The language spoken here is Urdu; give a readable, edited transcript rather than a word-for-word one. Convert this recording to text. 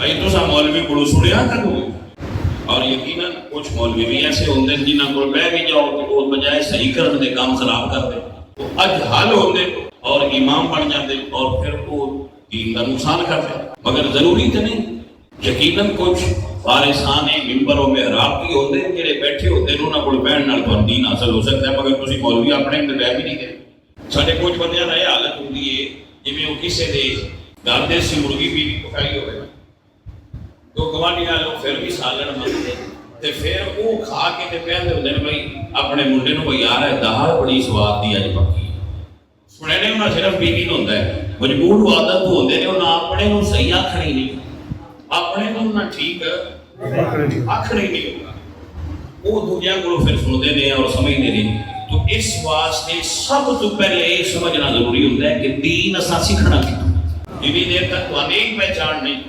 بھائی تو مولوی کو سنیا کرو. اور یقیناً کچھ مولوی بھی ایسے ہوتے ہیں جنہوں کو بہ بھی جاؤ تو وہ بجائے صحیح کرنے دے کام خراب کر دے. تو اج حل ہوتے اور امام بن جاتے اور پھر وہ دین کا نقصان کرتے. مگر ضروری تو نہیں. یقیناً کچھ فارسان ممبر و محراب بھی ہوتے ہیں جڑے بیٹھے ہوتے ہیں انہوں کو بہن نال تو دین حاصل ہو سکتا ہے. مگر تسی مولوی اپنے اندر بہ بھی نہیں گئے. سارے کچھ بندیاں کی حالت ہوتی ہے جی وہ کسی دے گھر دیسی مرغی بھی پکائی ہوئے تو گوانڈیاں لوگ پھر بھی سالن منگتے تے پھر وہ کھا کے تے کہندے ہوندے نے بھائی اپنے منڈے نوں بھائی یار دال بڑی سواد دی اج پکی. سننے انہاں صرف بیوی نوں ہوندا ہے مجبور عادت ہوندے نے انہاں اپنے نوں صحیح آکھنی نہیں اپنے نوں نہ ٹھیک آکھنی نہیں ہوگا. وہ دنیا کو پھر سنتے ہیں اور سمجھتے نہیں. تو اس واسطے سب تو پہلے یہ سمجھنا ضروری ہوتا ہے کہ دین اساں سیکھنا کیوں. جنی دیر تک تو نہیں پہچان نہیں